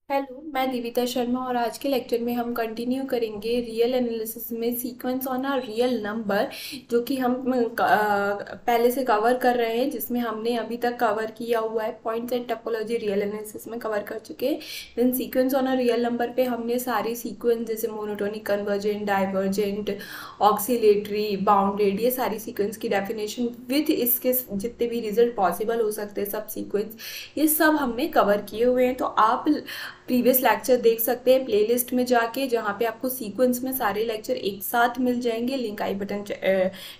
Hello, मैं दिविता शर्मा और आज के लेक्चर में हम कंटिन्यू करेंगे रियल एनालिसिस में sequence on a real number, जो कि हम पहले से कवर कर रहे हैं, जिसमें हमने अभी तक कवर किया हुआ है points and topology real analysis में कवर कर चुके हैं। Then sequence on a real number पे हमने सारी सीक्वेंस जैसे monotonic, convergent, divergent, oscillatory, bounded, ये सारी सीक्वेंस की डेफिनेशन विथ इसके जितने भी रिजल्ट पॉसिबल हो सकते हैं सब सीक्वेंस, ये सब हमने कवर किए हुए हैं। तो आप प्रीवियस लेक्चर देख सकते हैं प्लेलिस्ट में जाके, जहाँ पे आपको सीक्वेंस में सारे लेक्चर एक साथ मिल जाएंगे। लिंक आई बटन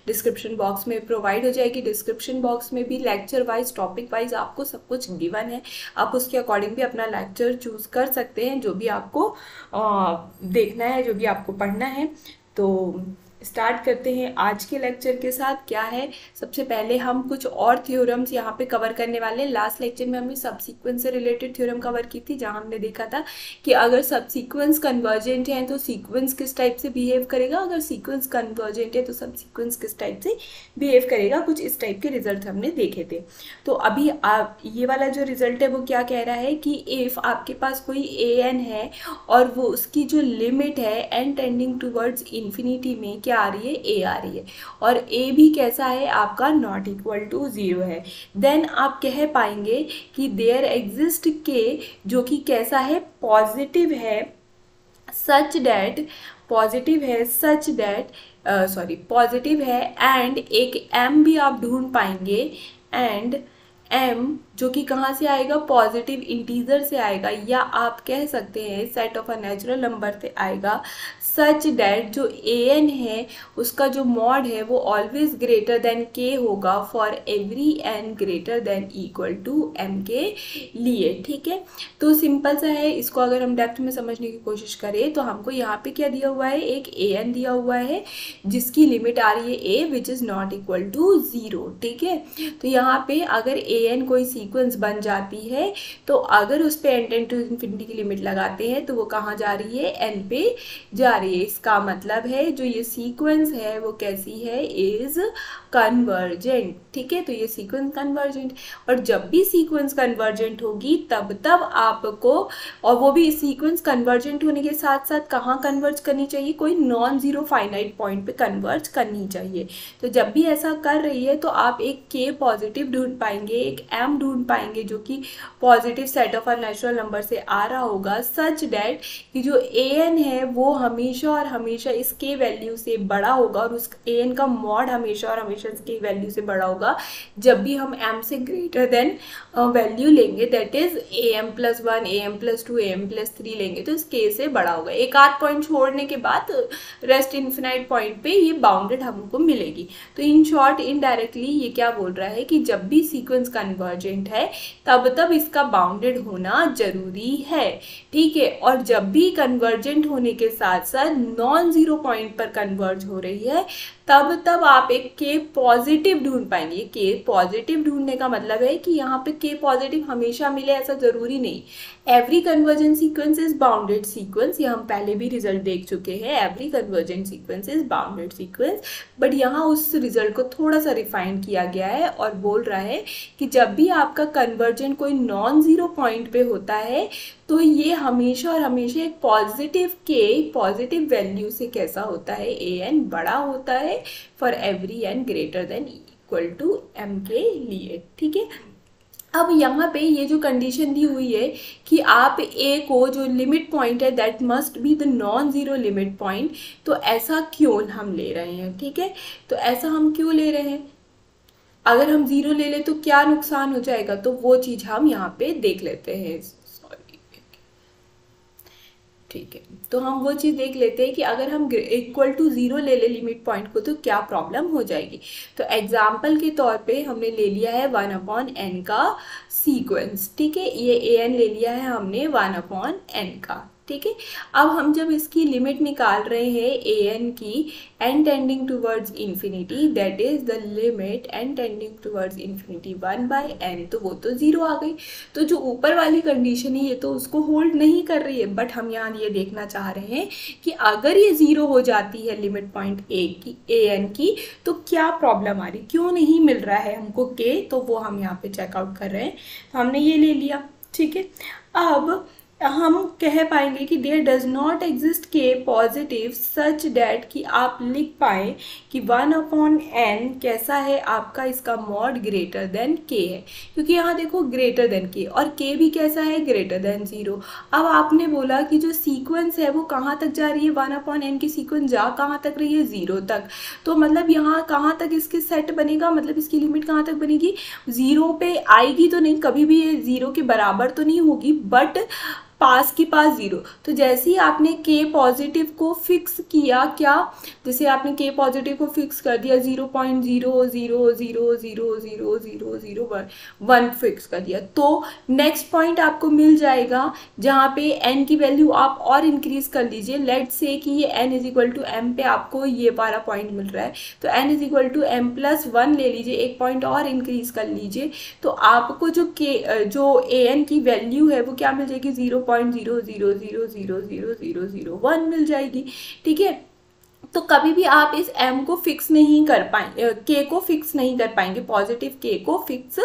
डिस्क्रिप्शन बॉक्स में प्रोवाइड हो जाएगी। डिस्क्रिप्शन बॉक्स में भी लेक्चर वाइज, टॉपिक वाइज आपको सब कुछ गिवन है। आप उसके अकॉर्डिंग भी अपना लेक्चर चूज कर सकते हैं, जो भी आपको देखना है, जो भी आपको पढ़ना है। तो स्टार्ट करते हैं आज के लेक्चर के साथ। क्या है, सबसे पहले हम कुछ और थ्योरम्स यहाँ पे कवर करने वाले हैं। लास्ट लेक्चर में हमने सब सीक्वेंस से रिलेटेड थ्योरम कवर की थी, जहाँ हमने देखा था कि अगर सब सीक्वेंस कन्वर्जेंट है तो सीक्वेंस किस टाइप से बिहेव करेगा, अगर सीक्वेंस कन्वर्जेंट है तो सब सीक्वेंस किस टाइप से बिहेव करेगा। कुछ इस टाइप के रिजल्ट हमने देखे थे। तो अभी आप ये वाला जो रिजल्ट है वो क्या कह रहा है कि इफ आपके पास कोई ए एन है और वो उसकी जो लिमिट है एन टेंडिंग टूवर्ड्स इन्फिनिटी में क्या आ रही है, ए आ रही है, और ए भी कैसा है आपका, नॉट इक्वल टू 0 है, देन आप कह पाएंगे कि देयर एग्जिस्ट के, जो कि कैसा है, पॉजिटिव है, सच डैट, पॉजिटिव है सच डैट, पॉजिटिव है, एंड एक एम भी आप ढूंढ पाएंगे, एंड एम जो कि कहाँ से आएगा, पॉजिटिव इंटीजर से आएगा, या आप कह सकते हैं set of a natural number से आएगा, सच डैट जो ए एन है उसका जो मॉड है वो ऑलवेज ग्रेटर देन के होगा for every N greater than equal to M के लिए। ठीक है, तो सिंपल सा है। इसको अगर हम डेप्थ में समझने की कोशिश करें तो हमको यहाँ पे क्या दिया हुआ है, एक ए एन दिया हुआ है जिसकी लिमिट आ रही है a which is not equal to 0। ठीक है, तो यहाँ पे अगर ए एन कोई सीक्वेंस बन जाती है तो अगर उस पर एन टेंड टू इन्फिनिटी की लिमिट लगाते हैं तो वो कहाँ जा रही है, एन पे जा रही है। इसका मतलब है जो ये सीक्वेंस है वो कैसी है, इज कन्वर्जेंट। ठीक है, तो ये सीक्वेंस कन्वर्जेंट, और जब भी सीक्वेंस कन्वर्जेंट होगी तब तब आपको, और वो भी सीक्वेंस कन्वर्जेंट होने के साथ साथ कहाँ कन्वर्ज करनी चाहिए, कोई नॉन जीरो फाइनाइट पॉइंट पे कन्वर्ज करनी चाहिए। तो जब भी ऐसा कर रही है तो आप एक के पॉजिटिव ढूंढ पाएंगे, एक एम ढूंढ पाएंगे जो कि positive set of a natural number से आ रहा होगा, सच डैट कि जो ए एन है वो हमेशा और हमेशा इस के वैल्यू से बड़ा होगा, और उस ए एन का मॉड हमेशा और हमेशा इसके वैल्यू से बड़ा होगा जब भी हम एम से ग्रेटर देन वैल्यू लेंगे, that is A M plus 1, A M plus 2, A M plus 3 लेंगे तो इस के से बड़ा होगा। एक आध पॉइंट छोड़ने के बाद रेस्ट इन्फिनाइट पॉइंट पे ये बाउंडेड हमको मिलेगी। तो इन शॉर्ट इनडायरेक्टली ये क्या बोल रहा है कि जब भी सीक्वेंस कन्वर्जेंट है तब तब इसका बाउंडेड होना जरूरी है। ठीक है, और जब भी कन्वर्जेंट होने के साथ साथ नॉन जीरो पॉइंट पर कन्वर्ज हो रही है तब तब आप एक के पॉजिटिव ढूंढ पाएंगे। के पॉजिटिव ढूंढने का मतलब है कि यहाँ पे के पॉजिटिव हमेशा मिले ऐसा जरूरी नहीं। Every convergent sequence is bounded sequence, ये हम पहले भी रिजल्ट देख चुके हैं। Every convergent sequence is bounded sequence, but यहाँ उस रिजल्ट को थोड़ा सा रिफाइन किया गया है और बोल रहा है कि जब भी आपका कन्वर्जेंट कोई नॉन जीरो पॉइंट पे होता है तो ये हमेशा और हमेशा एक पॉजिटिव के पॉजिटिव वैल्यू से कैसा होता है, ए एन बड़ा होता है for every N greater than equal to M के लिए। ठीक है, अब यहाँ पे ये जो कंडीशन दी हुई है कि आप ए को जो लिमिट पॉइंट है that must be the non zero limit point, तो ऐसा क्यों हम ले रहे हैं। ठीक है, तो ऐसा हम क्यों ले रहे हैं, अगर हम जीरो ले लें तो क्या नुकसान हो जाएगा, तो वो चीज़ हम यहाँ पे देख लेते हैं। ठीक है, तो हम वो चीज़ देख लेते हैं कि अगर हम इक्वल टू 0 ले ले लिमिट पॉइंट को तो क्या प्रॉब्लम हो जाएगी। तो एग्जाम्पल के तौर पे हमने ले लिया है 1/n का सीक्वेंस। ठीक है, ये ए एन ले लिया है हमने 1/n का। ठीक है, अब हम जब इसकी लिमिट निकाल रहे हैं ए एन की, N tending towards infinity, that is the limit N tending towards infinity 1/n, तो वो तो 0 आ गई। तो जो ऊपर वाली कंडीशन है ये तो उसको होल्ड नहीं कर रही है, बट हम यहाँ ये देखना चाह रहे हैं कि अगर ये 0 हो जाती है लिमिट पॉइंट ए की, ए एन की, तो क्या प्रॉब्लम आ रही, क्यों नहीं मिल रहा है हमको के, तो वो हम यहाँ पे चेकआउट कर रहे हैं। तो हमने ये ले लिया। ठीक है, अब हम कह पाएंगे कि देयर डज नॉट एग्जिस्ट के पॉजिटिव सच डैट कि आप लिख पाए कि 1/n कैसा है आपका, इसका मॉड ग्रेटर देन के है, क्योंकि यहाँ देखो ग्रेटर देन के, और के भी कैसा है, ग्रेटर देन 0। अब आपने बोला कि जो सीक्वेंस है वो कहाँ तक जा रही है, 1/n की सीक्वेंस जा कहाँ तक रही है, 0 तक। तो मतलब यहाँ कहाँ तक इसके सेट बनेगा, मतलब इसकी लिमिट कहाँ तक बनेगी, 0 पे आएगी तो नहीं, कभी भी ये 0 के बराबर तो नहीं होगी, बट पास के पास 0। तो जैसे ही आपने के पॉजिटिव को फिक्स किया, क्या, जैसे आपने के पॉजिटिव को फिक्स कर दिया 0.000000001 फिक्स कर दिया, तो नेक्स्ट पॉइंट आपको मिल जाएगा जहाँ पे एन की वैल्यू आप और इंक्रीज कर लीजिए। लेट से कि ये N is equal to M पे आपको ये 12 पॉइंट मिल रहा है, तो N is equal to M plus 1 ले लीजिए, एक पॉइंट और इंक्रीज कर लीजिए, तो आपको जो ए एन की वैल्यू है वो क्या मिल जाएगी, 0.000000001 मिल जाएगी। ठीक है, तो कभी भी आप इस m को फिक्स नहीं कर पाएंगे, k को फिक्स नहीं कर पाएंगे, पॉजिटिव k को फिक्स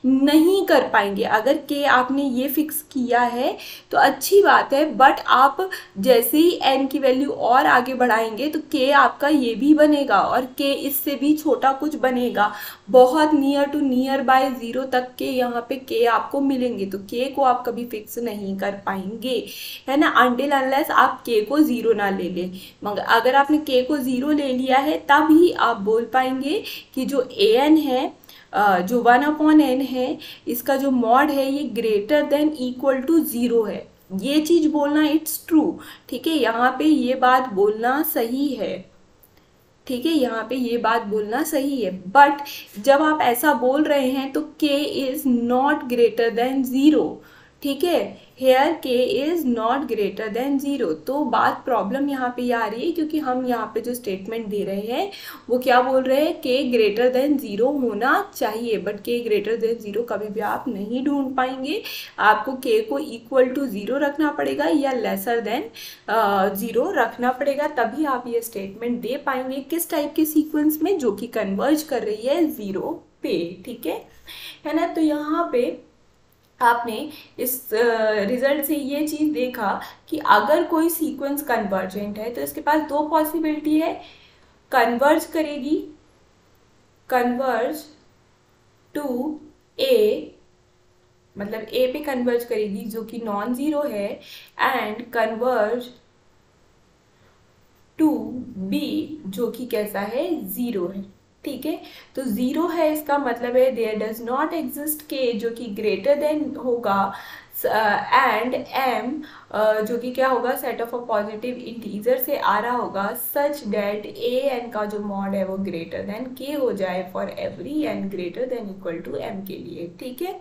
नहीं कर पाएंगे। अगर k आपने ये फिक्स किया है तो अच्छी बात है, बट आप जैसे ही n की वैल्यू और आगे बढ़ाएंगे तो k आपका ये भी बनेगा और k इससे भी छोटा कुछ बनेगा, बहुत नियर टू नियर बाय 0 तक के यहाँ पे k आपको मिलेंगे, तो k को आप कभी फिक्स नहीं कर पाएंगे, है ना, अनटिल अनलेस आप k को 0 ना ले लें। मगर अगर आपने k को 0 ले लिया है तब ही आप बोल पाएंगे कि जो an है, जो 1/n है, इसका जो मॉड है ये ग्रेटर देन इक्वल टू 0 है। ये चीज बोलना इट्स ट्रू, ठीक है, यहाँ पे ये बात बोलना सही है, ठीक है, यहाँ पे ये बात बोलना सही है। बट जब आप ऐसा बोल रहे हैं तो k is not greater than 0, ठीक है, here k is not greater than 0। तो बात प्रॉब्लम यहाँ पे आ रही है क्योंकि हम यहाँ पे जो स्टेटमेंट दे रहे हैं वो क्या बोल रहे हैं, k ग्रेटर देन 0 होना चाहिए, बट k ग्रेटर देन 0 कभी भी आप नहीं ढूंढ पाएंगे। आपको k को इक्वल टू 0 रखना पड़ेगा या लेसर देन 0 रखना पड़ेगा, तभी आप ये स्टेटमेंट दे पाएंगे। किस टाइप के सीक्वेंस में, जो कि कन्वर्ज कर रही है 0 पे, ठीक है ना। तो यहाँ पे आपने इस रिजल्ट से ये चीज़ देखा कि अगर कोई सीक्वेंस कन्वर्जेंट है तो इसके पास दो पॉसिबिलिटी है, कन्वर्ज करेगी, कन्वर्ज टू ए, मतलब ए पे कन्वर्ज करेगी जो कि नॉन जीरो है, एंड कन्वर्ज टू बी जो कि कैसा है, 0 है, ठीक है। तो 0 है इसका मतलब है देयर डज नॉट एग्जिस्ट के जो कि ग्रेटर देन होगा, एंड m जो कि क्या होगा, set of a positive integer से आ रहा होगा, सच डैट an का जो मॉड है वो ग्रेटर देन k हो जाए for every n greater than equal to m के लिए, ठीक है।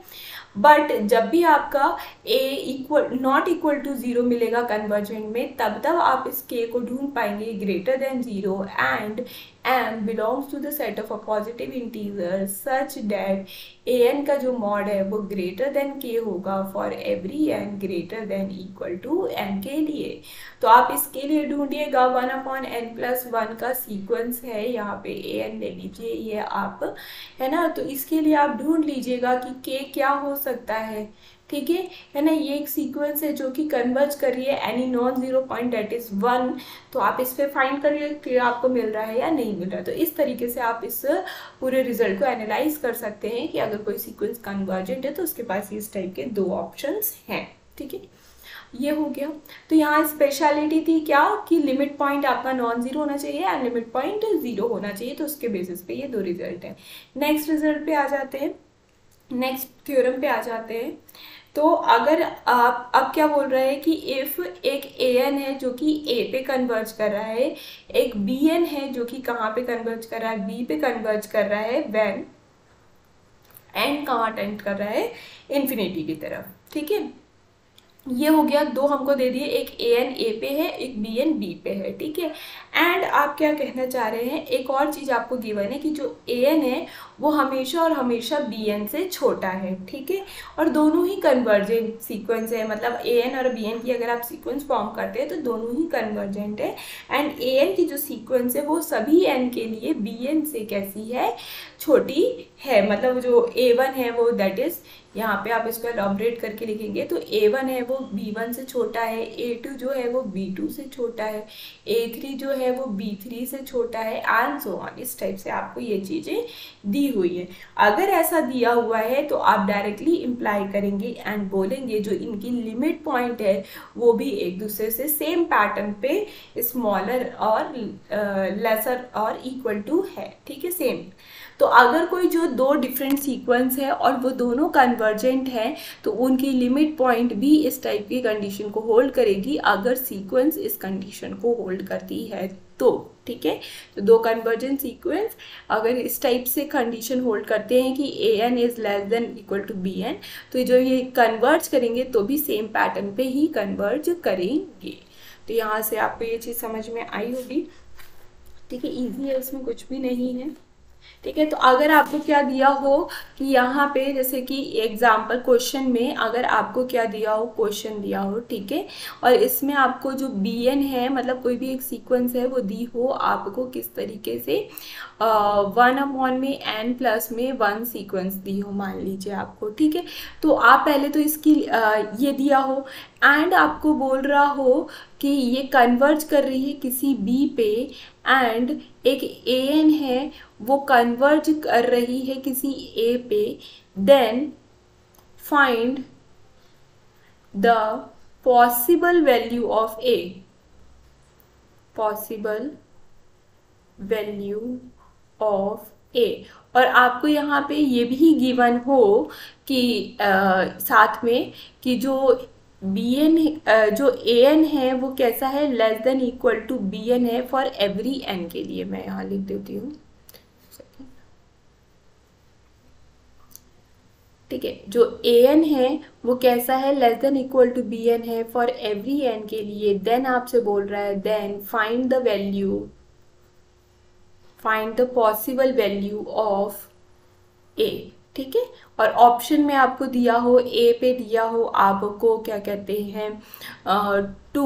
बट जब भी आपका a equal not equal to 0 मिलेगा कन्वर्जेंट में, तब आप इस k को ढूंढ पाएंगे greater than 0 and m belongs to the set of a positive integer such that an का जो मॉड है वो ग्रेटर देन k होगा for every n greater than equal to m के लिए। तो आप इसके लिए ढूंढिएगा 1/n+1 का सीक्वेंस है, यहाँ पे an ले लीजिए ये आप, है ना। तो इसके लिए आप ढूंढ लीजिएगा कि k क्या हो सकता है, ठीक है ना। ये एक सीक्वेंस है जो कि कन्वर्ज कर रही है any non zero point that is 1, तो आप इस पे फाइंड करिए कि आपको मिल रहा है या नहीं मिल रहा है। तो इस तरीके से आप इस पूरे रिजल्ट को एनालाइज कर सकते हैं कि अगर कोई सीक्वेंस कन्वर्जेंट है तो उसके पास इस टाइप के दो ऑप्शंस हैं, ठीक है। ये हो गया। तो यहाँ स्पेशलिटी थी क्या कि लिमिट पॉइंट आपका नॉन जीरो होना चाहिए एंड लिमिट पॉइंट 0 होना चाहिए, तो उसके बेसिस पे ये दो रिजल्ट है। नेक्स्ट रिजल्ट पे आ जाते हैं, नेक्स्ट थ्योरम पे आ जाते हैं। तो अगर आप अब क्या बोल रहे हैं कि इफ एक an है जो कि a पे कन्वर्ज कर रहा है, एक bn है जो कि कहाँ पे कन्वर्ज कर रहा है, b पे कन्वर्ज कर रहा है, व्हेन n कहाँ टेंड कर रहा है, इन्फिनिटी की तरफ, ठीक है। ये हो गया, दो हमको दे दिए, एक an a पे है, एक bn b पे है, ठीक है। एंड आप क्या कहना चाह रहे हैं, एक और चीज़ आपको गिवन है कि जो an है वो हमेशा और हमेशा bn से छोटा है, ठीक है। और दोनों ही कन्वर्जेंट सीक्वेंस है, मतलब an और bn की अगर आप सीक्वेंस फॉर्म करते हैं तो दोनों ही कन्वर्जेंट है। एंड an की जो सीक्वेंस है वो सभी n के लिए bn से कैसी है, छोटी है, मतलब जो A1 है वो दैट इज, यहाँ पे आप इसको एलॉबरेट करके लिखेंगे तो A1 है वो B1 से छोटा है, A2 जो है वो B2 से छोटा है, A3 जो है वो B3 से छोटा है, एंड सो ऑन। इस टाइप से आपको ये चीज़ें दी हुई है। अगर ऐसा दिया हुआ है तो आप डायरेक्टली इम्प्लाई करेंगे एंड बोलेंगे जो इनकी लिमिट पॉइंट है वो भी एक दूसरे से सेम पैटर्न पे स्मॉलर और लेसर और इक्वल टू है, ठीक है, सेम। तो अगर कोई जो दो डिफरेंट सीक्वेंस है और वो दोनों कन्वर्जेंट हैं तो उनकी लिमिट पॉइंट भी इस टाइप की कंडीशन को होल्ड करेगी, अगर सीक्वेंस इस कंडीशन को होल्ड करती है तो, ठीक है। तो दो कन्वर्जेंट सीक्वेंस अगर इस टाइप से कंडीशन होल्ड करते हैं कि an is less than equal to bn, तो जो ये कन्वर्ज करेंगे तो भी सेम पैटर्न पे ही कन्वर्ज करेंगे। तो यहाँ से आपको ये चीज़ समझ में आई होगी, ठीक है, ईजी है, इसमें कुछ भी नहीं है, ठीक है। तो अगर आपको क्या दिया हो कि यहाँ पे जैसे कि एग्जाम्पल क्वेश्चन में अगर आपको क्या दिया हो, क्वेश्चन दिया हो, ठीक है, और इसमें आपको जो bn है मतलब कोई भी एक सीक्वेंस है वो दी हो आपको किस तरीके से 1 में n प्लस में 1 सीक्वेंस दी हो मान लीजिए आपको, ठीक है। तो आप पहले तो इसकी ये दिया हो एंड आपको बोल रहा हो कि ये कन्वर्ज कर रही है किसी b पे, एंड एक an है वो कन्वर्ज कर रही है किसी a पे, then find the possible value of a, possible value of a। और आपको यहाँ पे ये भी गिवन हो कि साथ में कि जो bn जो an है वो कैसा है, less than equal to bn है फॉर एवरी n के लिए। मैं यहाँ लिख देती हूँ, ठीक है, जो an है वो कैसा है, less than equal to bn है फॉर एवरी n के लिए। देन आपसे बोल रहा है then find the value, find the possible value of a, ठीक है। और ऑप्शन में आपको दिया हो a पे दिया हो आपको क्या कहते हैं 2,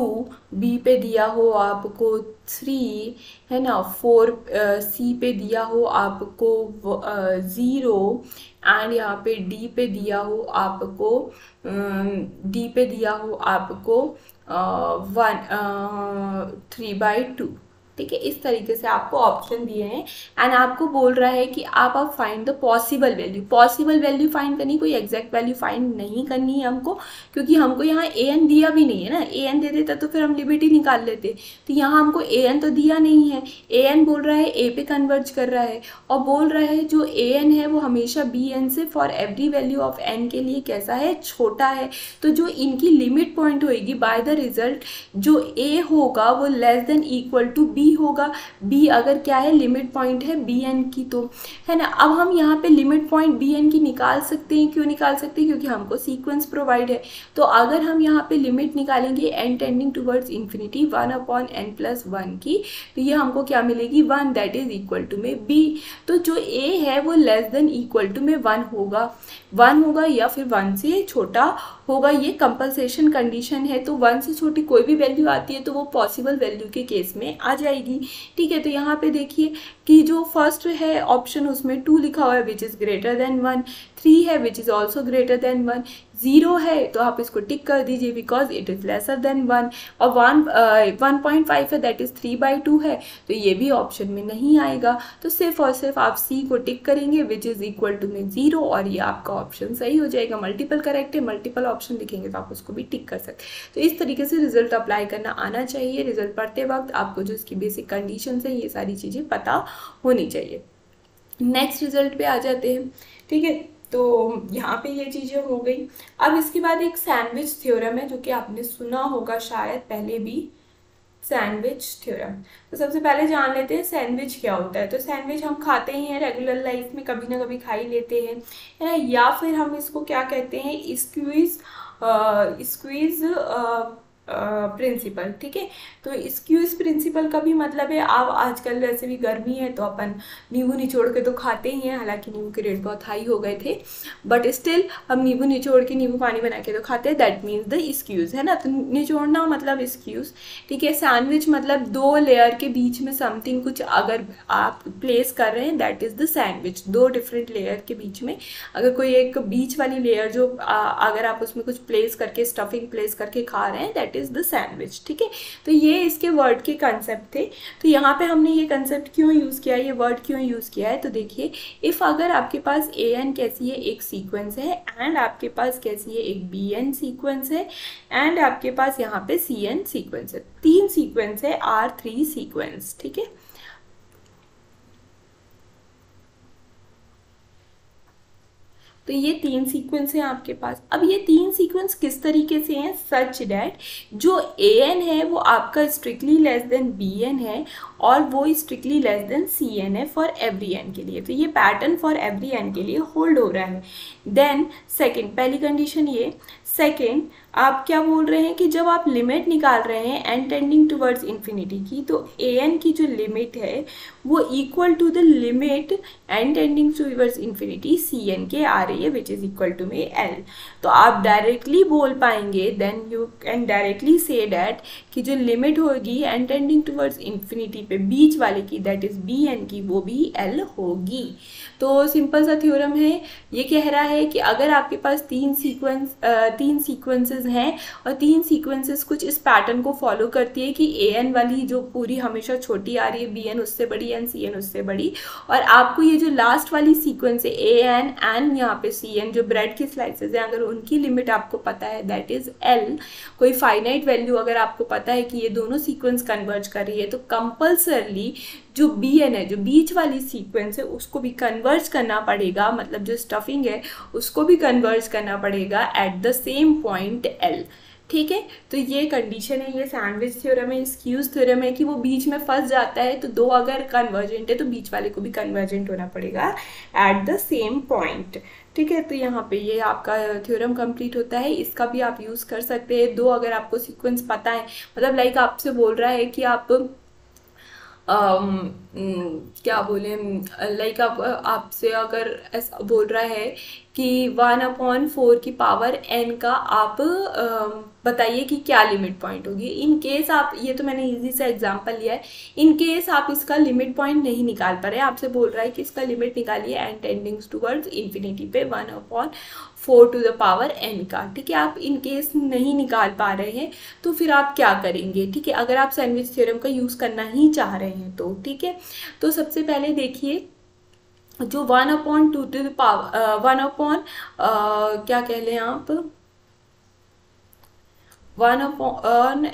b पे दिया हो आपको 3, है ना, 4 c पे दिया हो आपको 0, एंड यहाँ पे d पे दिया हो आपको 3/2, ठीक है। इस तरीके से आपको ऑप्शन दिए हैं एंड आपको बोल रहा है कि आप find the possible value. Possible value find करनी, कोई एग्जैक्ट वैल्यू फाइंड नहीं करनी है हमको, क्योंकि हमको यहाँ an दिया भी नहीं है ना। an दे देता तो फिर हम लिमिट ही निकाल लेते, तो यहाँ हमको an तो दिया नहीं है। an बोल रहा है a पे कन्वर्ज कर रहा है और बोल रहा है जो an है वो हमेशा bn से for every value of n के लिए कैसा है, छोटा है। तो जो इनकी लिमिट पॉइंट होगी बाय द रिजल्ट जो a होगा वो less than equal to b होगा। b अगर क्या है, लिमिट पॉइंट है bn की, तो है ना। अब हम यहाँ पे लिमिट पॉइंट bn की निकाल सकते हैं, क्यों निकाल सकते हैं, क्योंकि हमको सीक्वेंस प्रोवाइड है। तो अगर हम यहाँ पे लिमिट निकालेंगे n tending towards infinity 1/n+1 की, तो ये हमको क्या मिलेगी, 1, दैट इज इक्वल टू में b। तो जो a है वो लेस देन इक्वल टू में 1 होगा, 1 होगा या फिर 1 से छोटा होगा। ये कंपनसेशन कंडीशन है, तो 1 से छोटी कोई भी वैल्यू आती है तो वो पॉसिबल वैल्यू के केस में आ जाएगी, ठीक है। तो यहाँ पे देखिए कि जो फर्स्ट है ऑप्शन उसमें 2 लिखा हुआ है विच इज़ ग्रेटर देन 1, 3 है which is also greater than 1, 0 है तो आप इसको टिक कर दीजिए because it is lesser than 1, और 1.5 है दैट इज़ 3/2 है, तो ये भी ऑप्शन में नहीं आएगा। तो सिर्फ और सिर्फ आप सी को टिक करेंगे विच इज़ इक्वल टू में 0 और ये आपका ऑप्शन सही हो जाएगा। मल्टीपल करेक्ट है, मल्टीपल ऑप्शन दिखेंगे तो आप उसको भी टिक कर सकते। तो इस तरीके से रिजल्ट अप्लाई करना आना चाहिए। रिजल्ट पढ़ते वक्त आपको जो इसकी बेसिक कंडीशन है ये सारी चीज़ें पता होनी चाहिए। नेक्स्ट रिजल्ट पे आ जाते हैं, ठीक है। तो यहाँ पे ये चीज़ें हो गई। अब इसके बाद एक सैंडविच थ्योरम है जो कि आपने सुना होगा शायद पहले भी, सैंडविच थ्योरम। तो सबसे पहले जान लेते हैं सैंडविच क्या होता है। तो सैंडविच हम खाते ही हैं रेगुलर लाइफ में, कभी ना कभी खा ही लेते हैं, है ना। या फिर हम इसको क्या कहते हैं, स्क्वीज प्रिंसिपल। ठीक है, तो स्क्यूज प्रिंसिपल का भी मतलब है, आप आजकल वैसे भी गर्मी है तो अपन नींबू निचोड़ के तो खाते ही हैं, हालांकि नींबू के रेट बहुत हाई हो गए थे, बट स्टिल हम नींबू निचोड़ के नींबू पानी बना के तो खाते हैं, दैट मीन्स द स्क्यूज, है ना। तो निचोड़ना मतलब स्क्यूज। ठीक है, सैंडविच मतलब दो लेयर के बीच में समथिंग कुछ अगर आप प्लेस कर रहे हैं, दैट इज द सैंडविच। दो डिफरेंट लेयर के बीच में अगर कोई एक बीच वाली लेयर जो अगर आप उसमें कुछ प्लेस करके स्टफिंग प्लेस करके खा रहे हैं, दैट इज द सैंडविच। ठीक है, तो ये इसके वर्ड के कंसेप्ट थे। तो यहाँ पे हमने ये कंसेप्ट क्यों यूज़ किया है, ये वर्ड क्यों यूज़ किया है, तो देखिए, इफ़ अगर आपके पास ए एन कैसी है एक सीक्वेंस है, एंड आपके पास कैसी है एक बी एन सीक्वेंस है, एंड आपके पास यहाँ पे सी एन सीक्वेंस है, तीन सीक्वेंस है, आर थ्री सीक्वेंस। ठीक है, तो ये तीन सीक्वेंस हैं आपके पास। अब ये तीन सीक्वेंस किस तरीके से हैं, सच डैट जो ए एन है वो आपका strictly less than B N है, और वो strictly less than C N है फॉर एवरी एन के लिए। तो ये पैटर्न फॉर एवरी एन के लिए होल्ड हो रहा है। देन सेकेंड, पहली कंडीशन ये। सेकेंड, आप क्या बोल रहे हैं कि जब आप लिमिट निकाल रहे हैं एन टेंडिंग टूवर्ड्स इन्फिनिटी की, तो ए एन की जो लिमिट है वो equal to the limit N tending towards infinity C N के आ रही है, विच इज इक्वल टू में एल। तो आप डायरेक्टली बोल पाएंगे, then you can directly say that कि जो लिमिट होगी एन टेंडिंग टूवर्ड्स इन्फिनिटी पे बीच वाले की, दैट इज बी एन की, वो भी एल होगी। तो सिंपल सा थ्योरम है, ये कह रहा है कि अगर आपके पास तीन सीक्वेंसेस हैं और तीन सीक्वेंसेस कुछ इस पैटर्न को फॉलो करती है कि ए एन वाली जो पूरी हमेशा छोटी आ रही है, बी एन उससे बड़ी एन सी एन उससे बड़ी, और आपको ये जो लास्ट वाली सीक्वेंस है ए एन एंड यहाँ पे सी एन जो ब्रेड की स्लाइसेस हैं, अगर उनकी लिमिट आपको पता है दैट इज एल, कोई फाइनाइट वैल्यू अगर आपको पता है कि ये दोनों सीक्वेंस कन्वर्ज कर रही है, तो कंपल्सरली जो बी एन है, जो बीच वाली सीक्वेंस है, उसको भी कन्वर्ज करना पड़ेगा, मतलब जो स्टफिंग है उसको भी कन्वर्ज करना पड़ेगा at the same point L. ठीक है, तो ये कंडीशन है, ये सैंडविच थ्योरम है, स्क्यूज थ्योरम है कि वो बीच में फंस जाता है, तो दो अगर कन्वर्जेंट है तो बीच वाले को भी कन्वर्जेंट होना पड़ेगा एट द सेम पॉइंट। ठीक है, तो यहाँ पे ये आपका थ्योरम कंप्लीट होता है, इसका भी आप यूज़ कर सकते हैं। दो अगर आपको सीक्वेंस पता है, मतलब लाइक आपसे बोल रहा है कि आप क्या बोले, लाइक आप आपसे अगर ऐसा बोल रहा है कि 1/4 की पावर एन का आप बताइए कि क्या लिमिट पॉइंट होगी। इन केस आप, ये तो मैंने इजी सा एग्जांपल लिया है, इन केस आप इसका लिमिट पॉइंट नहीं निकाल पा रहे, आपसे बोल रहा है कि इसका लिमिट निकालिए एन टेंडिंग्स टूवर्ड्स इन्फिनिटी पे 1/4 टू द पावर एन का। ठीक है, आप इन केस नहीं निकाल पा रहे हैं तो फिर आप क्या करेंगे। ठीक है, अगर आप सैंडविच थ्योरम का यूज़ करना ही चाह रहे हैं तो ठीक है, तो सबसे पहले देखिए, जो 1/2 टू द पावर 1 क्या कह लें आप, 1/n,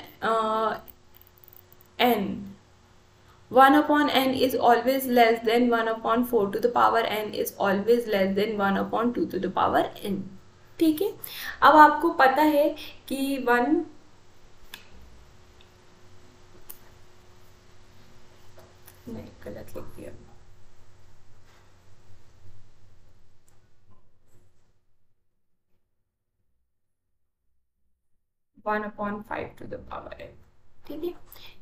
1/n is always less than 1/4 to the power n is always less than 1/2 to the power n। ठीक है, अब आपको पता है कि नहीं, गलत लिख दिया, 1/5 टू द पावर n। ठीक है,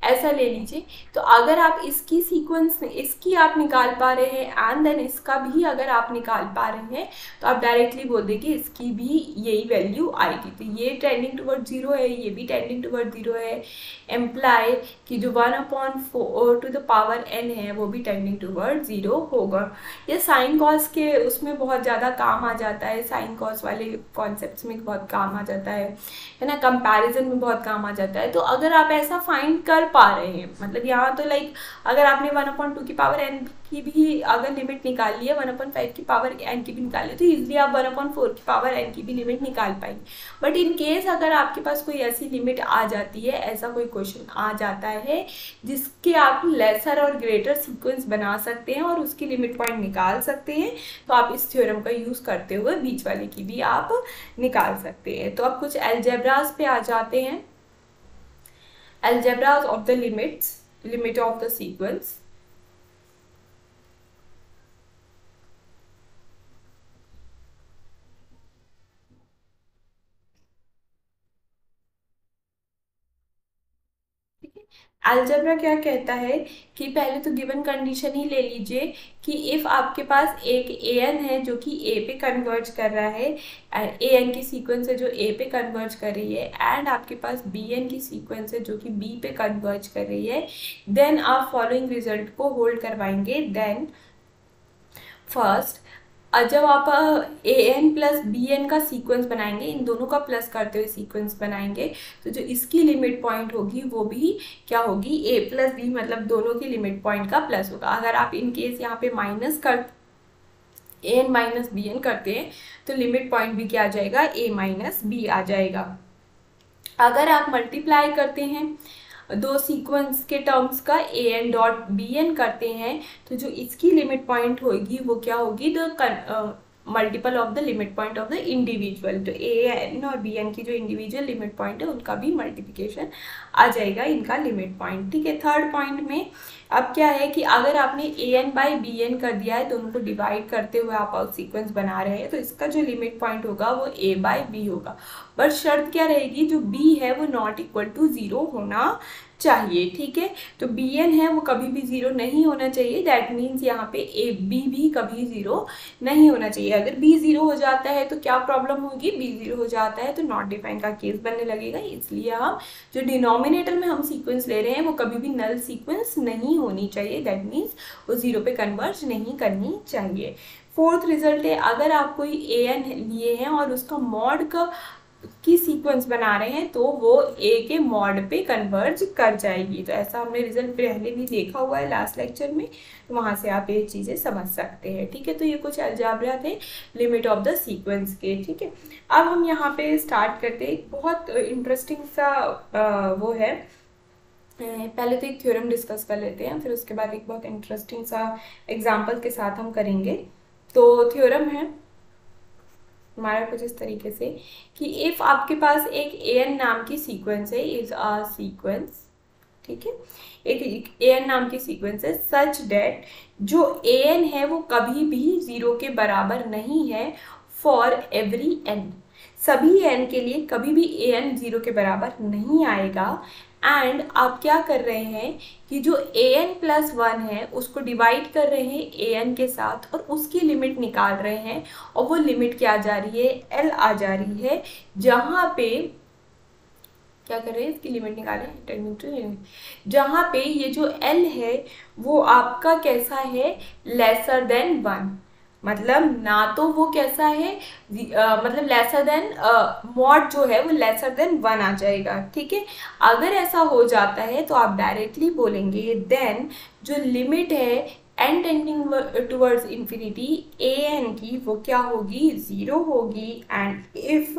ऐसा ले लीजिए। तो अगर आप इसकी सीक्वेंस, इसकी आप निकाल पा रहे हैं एंड देन इसका भी अगर आप निकाल पा रहे हैं, तो आप डायरेक्टली बोल दें कि इसकी भी यही वैल्यू आएगी। तो ये टेंडिंग टुवर्ड 0 है, ये भी टेंडिंग टुवर्ड 0 है, एम्प्लाई कि जो 1/4 टू द पावर n है वो भी टेंडिंग टुवर्ड 0 होगा। ये साइन कॉस के उसमें बहुत ज़्यादा काम आ जाता है, साइन कॉस वाले कॉन्सेप्ट में बहुत काम आ जाता है ना, कंपैरिजन में बहुत काम आ जाता है। तो अगर आप ऐसा फाइंड कर पा रहे हैं, मतलब यहाँ तो लाइक अगर आपने 1/2 की पावर n की भी अगर लिमिट निकाल ली है, 1/5 की पावर n की भी निकाल ली, तो इजिली आप 1/4 की पावर n की भी लिमिट निकाल पाएंगे। बट इन केस अगर आपके पास कोई ऐसी लिमिट आ जाती है, ऐसा कोई क्वेश्चन आ जाता है जिसके आप लेसर और ग्रेटर सीक्वेंस बना सकते हैं और उसकी लिमिट पॉइंट निकाल सकते हैं, तो आप इस थ्योरम का यूज़ करते हुए बीच वाले की भी आप निकाल सकते हैं। तो अब कुछ एल्जेब्रास पे आ जाते हैं, algebras of the limit of the sequence। Algebra क्या कहता है कि पहले तो गिवन कंडीशन ही ले लीजिए कि इफ़ आपके पास एक ए एन है जो कि ए पे कन्वर्ज कर रहा है, ए एन की सीक्वेंस है जो ए पे कन्वर्ज कर रही है, एंड आपके पास बी एन की सीक्वेंस है जो कि बी पे कन्वर्ज कर रही है, देन आप फॉलोइंग रिजल्ट को होल्ड करवाएंगे। देन फर्स्ट, जब आप A N plus B N का सीक्वेंस बनाएंगे, इन दोनों का प्लस करते हुए सीक्वेंस बनाएंगे, तो जो इसकी लिमिट पॉइंट होगी वो भी क्या होगी, ए प्लस बी, मतलब दोनों की लिमिट पॉइंट का प्लस होगा। अगर आप इन केस यहाँ पे माइनस कर A N minus B N करते हैं तो लिमिट पॉइंट भी क्या आ जाएगा, ए माइनस बी आ जाएगा। अगर आप मल्टीप्लाई करते हैं दो सीक्वेंस के टर्म्स का, A N dot B N करते हैं, तो जो इसकी लिमिट पॉइंट होगी वो क्या होगी, the multiple of the limit point of the individual. तो ए एन और बी एन की जो इंडिविजुअल लिमिट पॉइंट है उनका भी मल्टीप्लिकेशन आ जाएगा इनका लिमिट पॉइंट। ठीक है, थर्ड पॉइंट में अब क्या है कि अगर आपने A N by B N कर दिया है, दोनों को डिवाइड करते हुए आप सीक्वेंस बना रहे हैं, तो इसका जो लिमिट पॉइंट होगा वो ए बाई बी होगा। बट शर्त क्या रहेगी, जो बी है वो नॉट इक्वल टू 0 होना चाहिए। ठीक है, तो बी एन है वो कभी भी 0 नहीं होना चाहिए। दैट मीन्स यहाँ पे ए बी भी कभी 0 नहीं होना चाहिए। अगर बी 0 हो जाता है तो क्या प्रॉब्लम होगी, बी 0 हो जाता है तो नॉट डिफाइन का केस बनने लगेगा। इसलिए हम जो डिनोमिनेटर में हम सीक्वेंस ले रहे हैं वो कभी भी नल सीक्वेंस नहीं होनी चाहिए। दैट मीन्स वो 0 पे कन्वर्ज नहीं करनी चाहिए। फोर्थ रिजल्ट है, अगर आप कोई ए एन लिए हैं और उसका मॉड की सीक्वेंस बना रहे हैं तो वो ए के मॉड पे कन्वर्ज कर जाएगी। तो ऐसा हमने रिजल्ट पहले भी देखा हुआ है लास्ट लेक्चर में, तो वहाँ से आप ये चीज़ें समझ सकते हैं। ठीक है, तो ये कुछ अलजेब्रा थे लिमिट ऑफ द सीक्वेंस के। ठीक है, अब हम यहाँ पे स्टार्ट करते हैं। बहुत इंटरेस्टिंग सा वो है, पहले तो एक थ्योरम डिस्कस कर लेते हैं, फिर उसके बाद एक बहुत इंटरेस्टिंग सा एग्जाम्पल के साथ हम करेंगे। तो थ्योरम है हमारा कुछ इस तरीके से कि इफ आपके पास एक ए एन नाम की सीक्वेंस है, इज अ सीक्वेंस, ठीक है, एक ए एन नाम की सीक्वेंस है सच डेट जो ए एन है वो कभी भी 0 के बराबर नहीं है फॉर एवरी एन, सभी एन के लिए कभी भी ए एन 0 के बराबर नहीं आएगा। एंड आप क्या कर रहे हैं कि जो ए एन प्लस 1 है उसको डिवाइड कर रहे हैं ए एन के साथ और उसकी लिमिट निकाल रहे हैं, और वो लिमिट क्या आ जा रही है, एल आ जा रही है, जहाँ पे क्या कर रहे हैं, इसकी लिमिट निकालें, जहाँ पे ये जो एल है वो आपका कैसा है, लेसर देन 1, मतलब ना तो वो कैसा है, मतलब लेसर देन मॉड जो है वो लेसर देन 1 आ जाएगा। ठीक है, अगर ऐसा हो जाता है तो आप डायरेक्टली बोलेंगे देन जो लिमिट है N tending towards infinity a N की वो क्या होगी, 0 होगी। एंड इफ,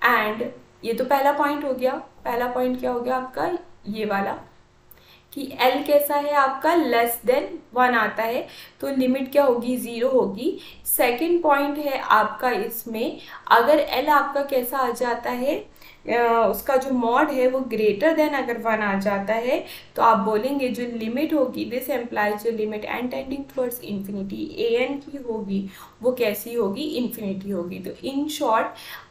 एंड ये तो पहला पॉइंट हो गया। पहला पॉइंट क्या हो गया आपका, ये वाला कि L कैसा है आपका, लेस देन 1 आता है, तो लिमिट क्या होगी, 0 होगी। सेकंड पॉइंट है आपका इसमें, अगर L आपका कैसा आ जाता है, उसका जो मॉड है वो ग्रेटर देन अगर 1 आ जाता है, तो आप बोलेंगे जो लिमिट होगी, दिस एम्प्लाइज जो limit N tending towards infinity a N की होगी वो कैसी होगी, इंफिनिटी होगी। तो इन शॉर्ट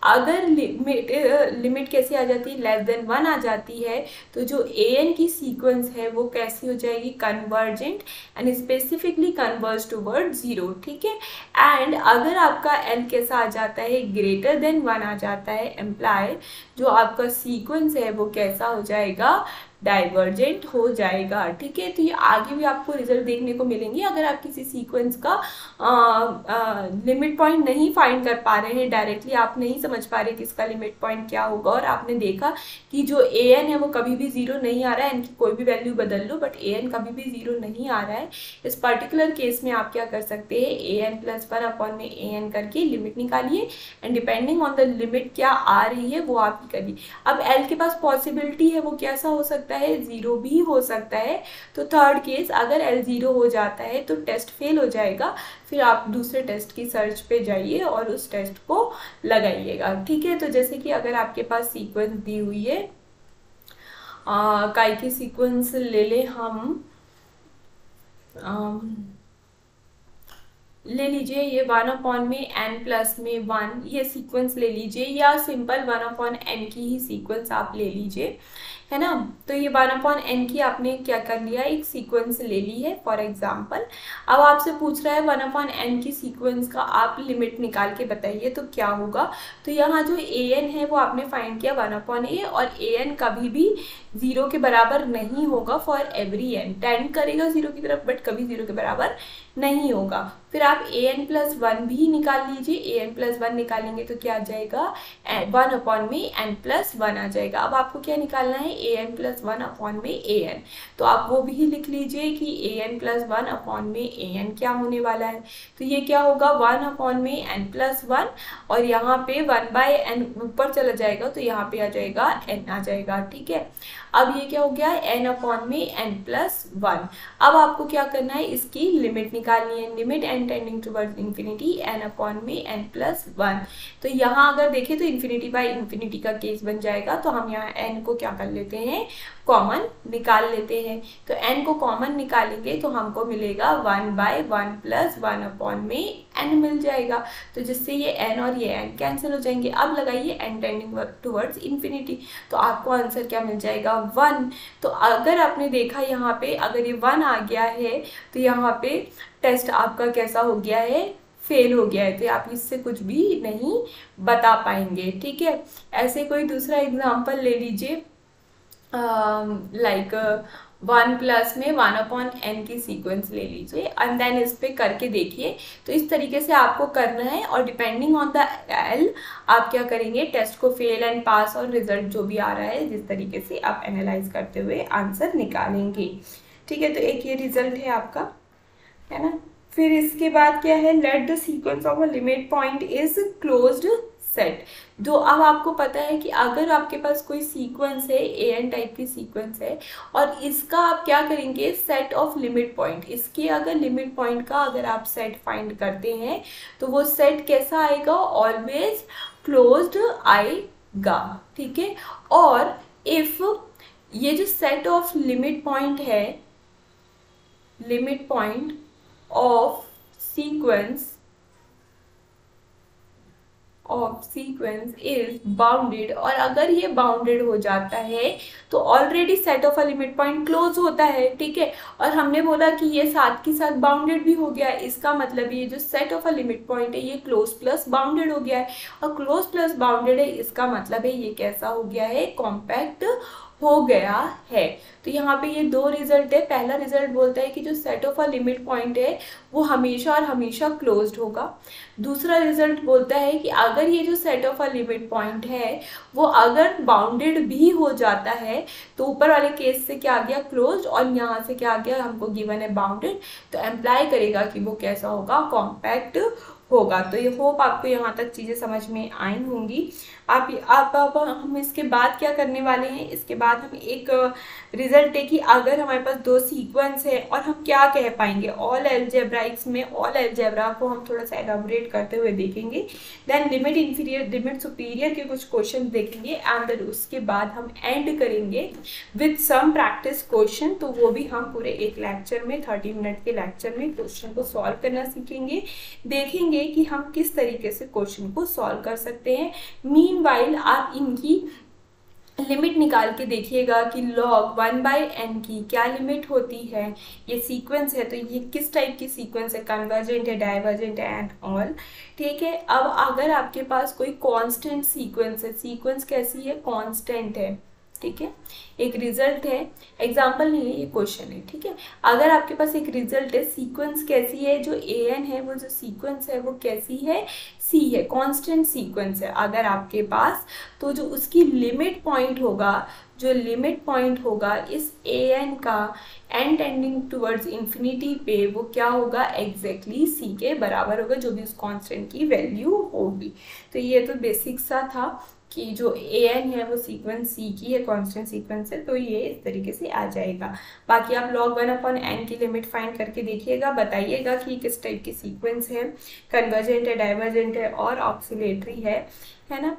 अगर लिमिट कैसी आ जाती है, लेस देन 1 आ जाती है, तो जो ए एन की सीक्वेंस है वो कैसी हो जाएगी, convergent, and specifically converge toward 0। ठीक है, एंड अगर आपका एल कैसा आ जाता है, ग्रेटर देन 1 आ जाता है, एम्प्लाय जो आपका सीक्वेंस है वो कैसा हो जाएगा, डाइवर्जेंट हो जाएगा। ठीक है, तो ये आगे भी आपको रिजल्ट देखने को मिलेंगे। अगर आप किसी सीक्वेंस का लिमिट पॉइंट नहीं फाइंड कर पा रहे हैं, डायरेक्टली आप नहीं समझ पा रहे कि इसका लिमिट पॉइंट क्या होगा, और आपने देखा कि जो ए एन है वो कभी भी 0 नहीं आ रहा है, इनकी कोई भी वैल्यू बदल लो बट ए एन कभी भी 0 नहीं आ रहा है, इस पर्टिकुलर केस में आप क्या कर सकते हैं, ए एन प्लस 1 अपॉन में ए एन करके लिमिट निकालिए, and depending on the limit क्या आ रही है वो आप ही करिए। अब एल के पास पॉसिबिलिटी है, वो कैसा हो सकता है, 0 भी हो सकता है। तो थर्ड केस, अगर L 0 हो जाता है तो टेस्ट फेल हो जाएगा, फिर आप दूसरे टेस्ट की सर्च पे जाइए और उस टेस्ट को लगाइएगा। ठीक है, तो जैसे कि अगर आपके पास सीक्वेंस दी हुई है, काय की सीक्वेंस ले ले हम, ले लीजिए ये 1 में n प्लस में 1 ये सीक्वेंस ले लीजिए, या सिंपल 1/n की ही सीक्वेंस आप ले लीजिए, है ना। तो ये 1/n की आपने क्या कर लिया, एक सीक्वेंस ले ली है फॉर एग्जांपल। अब आपसे पूछ रहा है 1/n की सीक्वेंस का आप लिमिट निकाल के बताइए तो क्या होगा। तो यहाँ जो an है वो आपने फाइंड किया 1/a, और an कभी भी 0 के बराबर नहीं होगा फॉर एवरी n, टेंड करेगा 0 की तरफ बट कभी 0 के बराबर नहीं होगा। फिर आप an+1 भी निकाल लीजिए, an+1 निकालेंगे तो क्या आ जाएगा, 1/n+1 आ जाएगा। अब आपको क्या निकालना है, an+1/an, तो आप वो भी लिख लीजिए कि an+1/an क्या होने वाला है। तो ये क्या होगा 1/n+1, और यहाँ पे 1/n ऊपर चला जाएगा तो यहाँ पे आ जाएगा n आ जाएगा, ठीक है। अब ये क्या हो गया, n/n+1। अब आपको क्या करना है, इसकी लिमिट निकालनी है, limit n tending towards infinity n/n+1। तो यहाँ अगर देखें तो इंफिनिटी का केस बन जाएगा, तो हम यहाँ n को क्या कर लेते हैं, कॉमन निकाल लेते हैं। तो n को कॉमन निकालेंगे तो हमको मिलेगा 1/1+1/n मिल जाएगा, तो जिससे ये n और ये n कैंसिल हो जाएंगे। अब लगाइए n टेंडिंग टुवर्ड्स इंफिनिटी, तो आपको आंसर क्या मिल जाएगा, 1। तो अगर आपने देखा यहाँ पे अगर ये 1 आ गया है तो यहाँ पे टेस्ट आपका कैसा हो गया है, फेल हो गया है, तो आप इससे कुछ भी नहीं बता पाएंगे, ठीक है। ऐसे कोई दूसरा एग्जांपल ले लीजिए, लाइक 1 प्लस में 1/n की सीक्वेंस ले लीजिए एंड देन इस पे करके देखिए। तो इस तरीके से आपको करना है, और डिपेंडिंग ऑन द l आप क्या करेंगे, टेस्ट को फेल एंड पास और रिजल्ट जो भी आ रहा है जिस तरीके से आप एनालाइज करते हुए आंसर निकालेंगे, ठीक है। तो एक ये रिजल्ट है आपका, है ना। फिर इसके बाद क्या है, let the sequence of a limit point is closed set. जो अब आपको पता है कि अगर आपके पास कोई सीक्वेंस है, an टाइप की सीक्वेंस है, और इसका आप क्या करेंगे, सेट ऑफ लिमिट पॉइंट, इसके अगर लिमिट पॉइंट का अगर आप सेट फाइंड करते हैं तो वो सेट कैसा आएगा, ऑलवेज क्लोज्ड आएगा, ठीक है। और इफ ये जो सेट ऑफ लिमिट पॉइंट है, limit point of sequence is bounded, और अगर ये बाउंडेड हो जाता है तो already set of a limit point close होता है, ठीक है। और हमने बोला कि ये साथ के साथ बाउंडेड भी हो गया है, इसका मतलब ये जो set of a limit point है ये क्लोज प्लस बाउंडेड हो गया है, और क्लोज प्लस बाउंडेड है इसका मतलब है ये कैसा हो गया है, कॉम्पैक्ट हो गया है। तो यहाँ पे ये दो रिजल्ट है। पहला रिजल्ट बोलता है कि जो set of a limit point है वो हमेशा और हमेशा क्लोज्ड होगा। दूसरा रिजल्ट बोलता है कि अगर ये जो set of a limit point है वो अगर बाउंडेड भी हो जाता है, तो ऊपर वाले केस से क्या आ गया, क्लोज्ड, और यहाँ से क्या आ गया, हमको गिवन है बाउंडेड, तो एम्प्लाई करेगा कि वो कैसा होगा, कॉम्पैक्ट होगा। तो ये होप आपको यहाँ तक चीज़ें समझ में आई होंगी। आप हम इसके बाद क्या करने वाले हैं, इसके बाद हम एक रिजल्ट है कि अगर हमारे पास दो सीक्वेंस है और हम क्या कह पाएंगे, ऑल अलजेब्राइक्स में ऑल अलजेब्रा को हम थोड़ा सा एलाबोरेट करते हुए देखेंगे, then limit inferior limit superior के कुछ क्वेश्चन देखेंगे, एंड देन उसके बाद हम एंड करेंगे विथ सम प्रैक्टिस क्वेश्चन। तो वो भी हम पूरे एक लेक्चर में 30 मिनट के लेक्चर में क्वेश्चन को सॉल्व करना सीखेंगे, देखेंगे कि हम किस तरीके से क्वेश्चन को सॉल्व कर सकते हैं। मीनवाइल आप इनकी लिमिट निकाल के देखिएगा कि log 1/n की क्या लिमिट होती है। ये सीक्वेंस है तो ये किस टाइप की सीक्वेंस है, कन्वर्जेंट है, डाइवर्जेंट है एंड ऑल, ठीक है। अब अगर आपके पास कोई कांस्टेंट सीक्वेंस है, सीक्वेंस कैसी है, कांस्टेंट है, ठीक है, एक रिजल्ट है, एग्जाम्पल नहीं है ये क्वेश्चन है, ठीक है। अगर आपके पास एक रिजल्ट है, सीक्वेंस कैसी है, जो an है वो जो सीक्वेंस है वो कैसी है, c है, कांस्टेंट सीक्वेंस है अगर आपके पास, तो जो उसकी लिमिट पॉइंट होगा, जो लिमिट पॉइंट होगा इस an का n टेंडिंग टुवर्ड्स इंफिनिटी पे, वो क्या होगा, एग्जैक्टली c के बराबर होगा, जो भी उस कांस्टेंट की वैल्यू होगी। तो ये तो बेसिक सा था कि जो an है वो सीक्वेंस c की है, कांस्टेंट सीक्वेंस है, तो ये इस तरीके से आ जाएगा। बाकी आप log 1/n की लिमिट फाइंड करके देखिएगा, बताइएगा कि किस टाइप की सीक्वेंस है, कन्वर्जेंट है, डाइवर्जेंट है और ऑक्सिलेटरी है ना।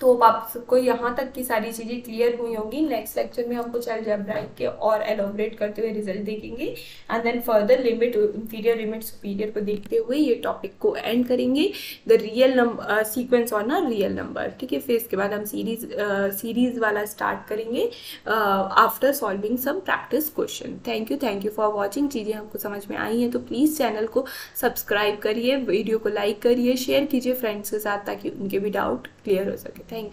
तो आप सबको यहाँ तक की सारी चीज़ें क्लियर हुई होंगी। नेक्स्ट लेक्चर में हम कुछ अलजेब्राइक के और एलोबरेट करते हुए रिजल्ट देखेंगे and then further limit, inferior limit, superior को देखते हुए ये टॉपिक को एंड करेंगे, the real number sequence on a real number. ठीक है, फिर इसके बाद हम सीरीज वाला स्टार्ट करेंगे after solving some practice question. Thank you for watching. चीज़ें हमको समझ में आई हैं तो प्लीज़ चैनल को सब्सक्राइब करिए, वीडियो को लाइक करिए, शेयर कीजिए फ्रेंड्स के साथ ताकि उनके भी डाउट क्लियर हो सके। Thank you.